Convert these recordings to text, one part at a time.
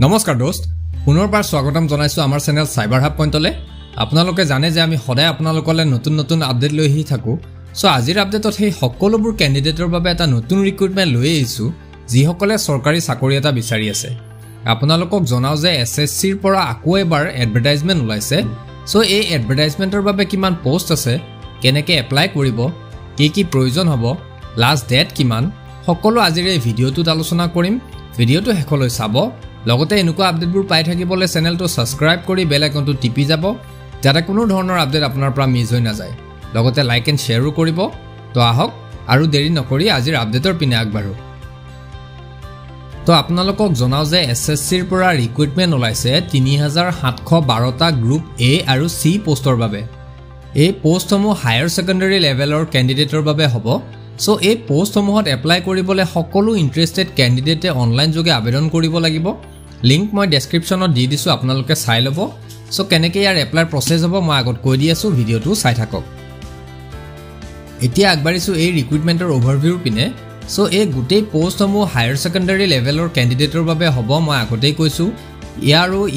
নমস্কাৰ দোস্ত পুনৰবাৰ স্বাগতম জনাইছো আমাৰ চেনেল সাইবাৰ হাব পইণ্টলে আপোনালোকে জানে যে আমি সদায় আপোনালোকলৈ নতুন নতুন আপডেট লৈ আহি থাকো সো আজিৰ আপডেটত সেই সকলোবোৰ ক্যান্ডিডেটৰ বাবে এটা নতুন ৰিক্ৰুটমেন্ট লৈ আহিছো যিসকলে চৰকাৰী চাকৰি এটা বিচাৰি আছে আপোনালোকক জনাও যে এছএছসিৰ পৰা আকৌ এবাৰ এডভাৰটাইজমেন্ট ওলাইছে সো এই এডভাৰটাইজমেন্টৰ বাবে কিমান পোষ্ট আছে কেনেকৈ এপ্লাই কৰিব কি প্ৰয়োজন হ'ব লাষ্ট ডেট কিমান সকলো আজিৰ এই ভিডিঅ'টোত আলোচনা কৰিম ভিডিঅ'টো শেষলৈ চাব লগতে এনেকুৱা আপডেটবোৰ পাই থাকিবলৈ চেনেলটো সাবস্ক্ৰাইব কৰি বেল আইকনটো টিপি যাব যাতে কোনো ধৰণৰ আপডেট আপোনাৰ পৰা মিছ হৈ নাযায় লগতে লাইক এণ্ড শ্বেয়াৰো কৰিব তো আহক আৰু দেৰি নকৰি আজিৰ আপডেটৰ পিনে আগবাঢ়ো তো আপোনালোকক জনাও যে এছএছসিৰ পৰা ৰিক্ৰুটমেন্ট ওলাইছে 3712টা গ্ৰুপ এ আৰু সি পোষ্টৰ বাবে এই পোষ্টসমূহ হায়াৰ সেকেন্ডাৰী লেভেলৰ ক্যান্ডিডেটৰ বাবে হ'ব সো এই পোষ্টসমূহত এপ্লাই কৰিবলৈ সকলো ইন্টাৰেষ্টেড ক্যান্ডিডেটে অনলাইন যোগে আবেদন কৰিব লাগিব লিংক মই ডেসক্ৰিপচনত দি দিছো আপোনালোকে চাই ল'ব সো কেনেকৈ ইয়াৰ এপ্লাই প্ৰসেস হ'ব মই আগত কৈ দি আছো ভিডিঅ'টো চাই থাকক এতিয়া আগবাঢ়িছো এই ৰিক্ৰুটমেন্টৰ ওভাৰভিউ পিনে সো এই গোটেই পোষ্টসমূহ হায়াৰ সেকেন্ডাৰী লেভেলৰ ক্যান্ডিডেটৰ বাবে হ'ব মই আগতেই কৈছো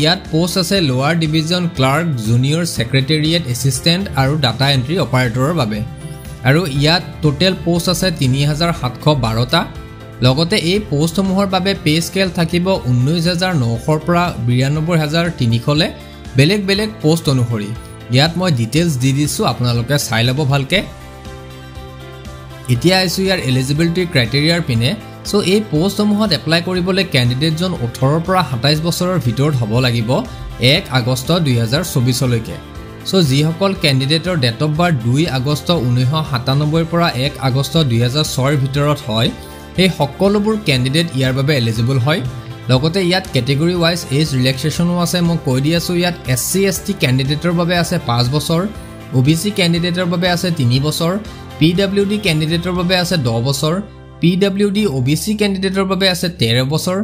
ইয়াত পোষ্ট আছে লোৱাৰ ডিভিজন ক্লাৰ্ক জুনিয়ৰ সেক্ৰেটাৰিয়েট এসিস্ট্যান্ট আৰু ডাটা এন্ট্ৰি অপাৰেটৰৰ বাবে আৰু ইয়াত টোটাল পোষ্ট আছে 3712টা লগতে এই পোষ্টসমূহৰ বাবে পে স্কেল থাকিব 19900 পৰা 92300 লে বেলেগ বেলেগ পোষ্ট অনুসৰি ইয়াত মই ডিটেইলছ দি দিছো আপোনালোকে চাই ল'ব ভালকে এতিয়া আইছো ইয়াৰ এলিজিবিলিটি ক্ৰাইটেৰিয়াৰ পিনে সো এই পোষ্টসমূহত এপ্লাই কৰিবলৈ ক্যান্ডিডেটজন 18 পৰা 27 বছৰৰ ভিতৰত হ'ব লাগিব 1 আগষ্ট 2024 লৈকে সো যিসকল ক্যান্ডিডেটৰ ডেট অফ বাৰ্থ 2 আগষ্ট 1997 পৰা 1 আগষ্ট 2006 ৰ ভিতৰত হয় এই সকলোবোৰ ক্যান্ডিডেট ইয়াৰ বাবে এলিজিবল হয় লগতে ইয়াত ক্যাটেগৰি ওয়াইজ এজ ৰিলেক্সেশনো আছে মই কৈ দি আছো ইয়াত এসসি এসটি ক্যান্ডিডেটৰ বাবে আছে 5 বছৰ ওবিসি ক্যান্ডিডেটৰ বাবে আছে 3 বছৰ পিডব্লিউডি ক্যান্ডিডেটৰ বাবে আছে 10 বছৰ পিডব্লিউডি ওবিসি ক্যান্ডিডেটৰ বাবে আছে 13 বছৰ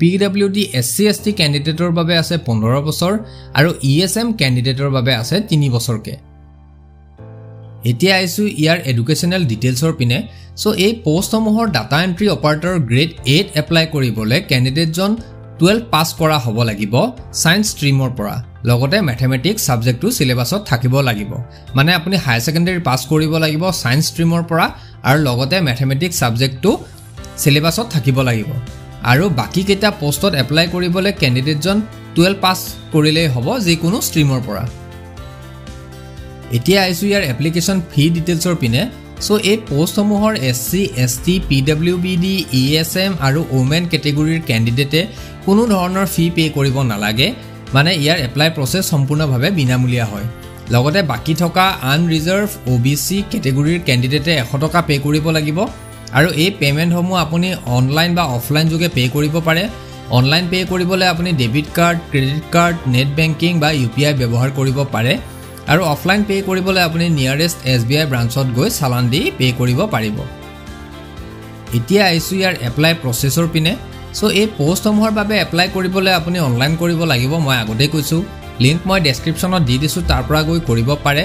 পিডব্লিউডি এসসি এসটি ক্যান্ডিডেটৰ বাবে আছে 15 বছৰ আৰু ইএসএম ক্যান্ডিডেটৰ বাবে আছে 3 বছৰকে এতিয়া আইছো ইয়াৰ এডুকেশনাল ডিটেইলছৰ পিনে সো এই পোষ্টসমূহৰ data entry operator grade 8 apply কৰিবলৈ ক্যান্ডিডেটজন 12 পাস কৰা হ'ব লাগিব সায়েন্স ষ্ট্ৰীমৰ পৰা লগতে ম্যাথমেটিক্স সাবজেক্টটো সিলেবাসত থাকিব লাগিব মানে আপুনি হাই সেকেন্ডাৰী পাস কৰিব লাগিব সায়েন্স ষ্ট্ৰীমৰ পৰা আৰু লগতে ম্যাথমেটিক্স সাবজেক্টটো সিলেবাসত থাকিব লাগিব আৰু বাকি কেইটা পোষ্টত এপ্লাই কৰিবলৈ ক্যান্ডিডেটজন 12 পাস কৰিলে হ'ব যিকোনো ষ্ট্ৰীমৰ পৰা এতিয়া আইছো ইয়াৰ এপ্লিকেশন ফি ডিটেইলছৰ পিনে সো এই পোষ্টসমূহৰ এসসি এসটি পিডব্লিউবিডি ইএসএম আৰু ওমেন ক্যাটেগৰিৰ ক্যান্ডিডেটে কোনো ধৰণৰ ফি পে কৰিব নালাগে মানে ইয়াৰ এপ্লাই প্ৰসেস সম্পূৰ্ণভাৱে বিনামূলীয়া হয় লগতে বাকি থকা আনৰিজাৰ্ভ ওবিসি ক্যাটেগৰিৰ ক্যান্ডিডেটে 100 টকা পে কৰিব লাগিব আৰু এই পেমেন্টসমূহ আপুনি অনলাইন বা অফলাইন যোগে পে কৰিব পাৰে অনলাইন পে কৰিবলৈ আপুনি debit card credit card net banking বা ইউপিআই ব্যৱহাৰ কৰিব পাৰে আৰু অফলাইন পে কৰিবলৈ আপুনি নিয়াৰেষ্ট এসবিআই ব্ৰাঞ্চত গৈ চালান দি পে কৰিব পাৰিব এতিয়া আইছো ইয়াৰ এপ্লাই প্ৰসেসৰ পিনে সো এই পোষ্টসমূহৰ বাবে এপ্লাই কৰিবলৈ আপুনি অনলাইন কৰিব লাগিব মই আগতে কৈছো লিংক মই ডেসক্ৰিপচনত দি দিছো তাৰ পৰা গৈ কৰিব পাৰে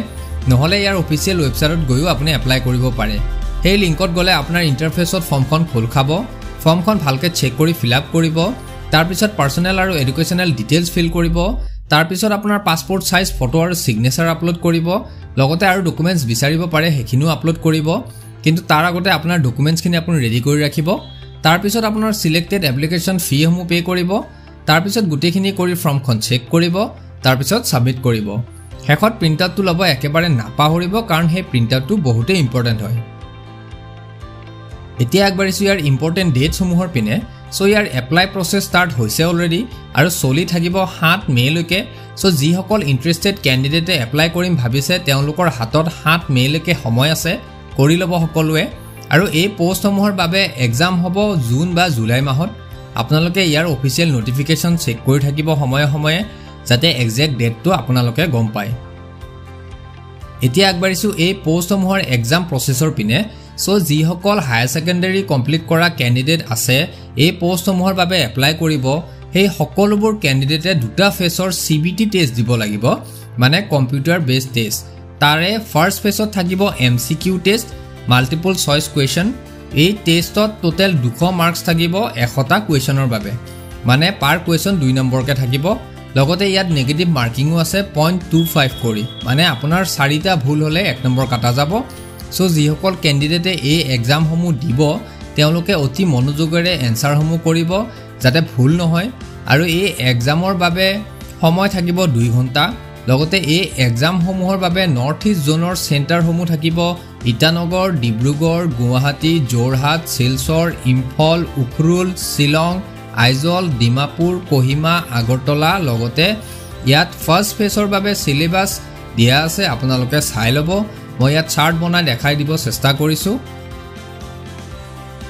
নহলে ইয়াৰ অফিচিয়েল ৱেবছাইটত গৈও আপুনি এপ্লাই কৰিব পাৰে এই লিংকত গলে আপোনাৰ ইন্টাৰফেসত ফৰ্মখন খোল খাব ফৰ্মখন ভালকে চেক কৰি ফিল আপ কৰিব তাৰ পিছত পাৰ্সোনেল আৰু এডুকেশনাল ডিটেইলছ ফিল কৰিব তাৰ পিছত আপোনাৰ পাসপোৰ্ট সাইজ ফটো আৰু সিগনেচাৰ আপলোড কৰিব লগতে আৰু ডকুমেন্টছ বিচাৰিব পাৰে হেখিনো আপলোড কৰিব কিন্তু তাৰ আগতে আপোনাৰ ডকুমেন্টছখিনি আপুনি ৰেডি কৰি ৰাখিব তাৰ পিছত আপোনাৰ সিলেক্টেড এপ্লিকেশন ফি সমূহ পে কৰিব তাৰ পিছত গুটেখিনি কৰি ফৰ্মখন চেক কৰিব তাৰ পিছত সাবমিট কৰিব হেখত প্ৰিন্ট আউটটো লব একেবাৰে নাপাহৰিব কাৰণ হে প্ৰিন্ট আউটটো বহুতে ইম্পৰ্টেন্ট হয় এতিয়া আগবাঢ়িছো ইয়াৰ ইম্পৰ্টেন্ট ডেটছ সমূহৰ পিনে সো ইয়াৰ এপ্লাই প্ৰসেস ষ্টাৰ্ট হৈছে অলৰেডি আৰু চলি থাকিব 7 মে লৈকে সো যিসকল ইন্টাৰেষ্টেড ক্যান্ডিডেটে এপ্লাই কৰিম ভাবিছে তেওঁলোকৰ হাতত 7 মে লৈকে সময় আছে কৰি ল'ব সকলোৱে আৰু এই পোষ্টসমূহৰ বাবে এক্সাম হ'ব জুন বা জুলাই মাহত আপোনালোকে ইয়াৰ অফিচিয়েল নোটিফিকেশন চেক কৰি থাকিব সময়ে সময়ে যাতে এক্সাক্ট ডেটটো আপোনালোকে গম পায় এতিয়া আগবাঢ়িছো এই পোষ্টসমূহৰ এক্সাম প্ৰসেসৰ পিনে সো যিসকল হায়াৰ সেকেন্ডাৰী কমপ্লিট কৰা ক্যান্ডিডেট আছে এই পোষ্টসমূহৰ বাবে এপ্লাই কৰিব সেই সকলোবোৰ ক্যান্ডিডেটে দুটা ফেসৰ সিবিটি টেষ্ট দিব লাগিব মানে কম্পিউটাৰ বেসড টেষ্ট তাৰে ফাৰ্স্ট ফেসত থাকিব MCQ test multiple choice question এই টেষ্টত টোটাল 200 মাৰ্কস থাকিব 100টা কোৱেশ্চনৰ বাবে মানে পাৰ কুৱেশ্যন 2 নম্বৰকৈ থাকিব লগতে ইয়াত নেগেটিভ মাৰ্কিঙো আছে 0.25 কৰি মানে আপোনাৰ 4টা ভুল হ'লে 1 নম্বৰ কাটা যাব সো যিসকল কেণ্ডিডেটে এই এক্সামসমূহ দিব তেওঁলোকে অতি মনোযোগেৰে এনসাৰসমূহ কৰিব যাতে ভুল নহয় আৰু এই এক্সামৰ বাবে সময় থাকিব 2 ঘণ্টা লগতে এই এক্সামসমূহৰ বাবে নৰ্থ ইষ্ট জোনৰ চেণ্টাৰসমূহ থাকিব ইটানগৰ ডিব্ৰুগড় গুৱাহাটী যোৰহাট শিলচৰ ইম্ফল উখৰুল শ্বিলং আইজল ডিমাপুৰ কোহিমা আগৰতলা লগতে ইয়াত ফাৰ্ষ্ট ফেজৰ বাবে সিলেবাস দিয়া আছে আপোনালোকে চাই ল'ব মই ইয়াত চাৰ্ট বনাই দেখাই দিব চেষ্টা কৰিছো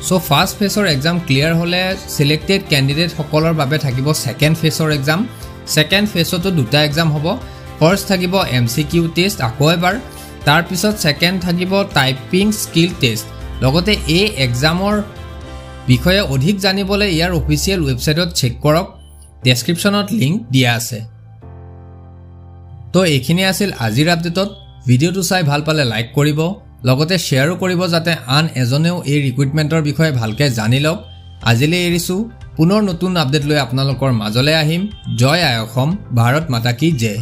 সো ফাৰ্ষ্ট ফেজৰ এক্সাম ক্লিয়াৰ হ'লে সিলেক্টেড ক্যান্ডিডেট সকলৰ বাবে থাকিব সেকেন্ড ফেজৰ এক্সাম সেকেন্ড ফেজতো দুটা এক্সাম হ'ব ফাৰ্ষ্ট থাকিব এমসিকিউ টেষ্ট আকৌ এবাৰ তাৰ পিছত সেকেন্ড থাকিব টাইপিং স্কিল টেষ্ট লগতে এই এক্সামৰ বিষয়ে অধিক জানিবলৈ ইয়াৰ অফিচিয়েল ৱেবসাইটত চেক কৰক ডেসক্ৰিপচনত লিংক দিয়া আছে তো এইখিনি আছিল আজিৰ আপডেটত ভিডিওটো চাই ভাল পালে লাইক কৰিব লগতে শেয়াৰো কৰিব যাতে আন এজনেও এই ৰিক্ৰুটমেন্টৰ বিষয়ে ভালকৈ জানি লওক আজিলৈ এৰিছো পুনৰ নতুন আপডেট লৈ আপোনালোকৰ মাজলৈ আহিম জয় আই অসম ভাৰত মাতা কি জয়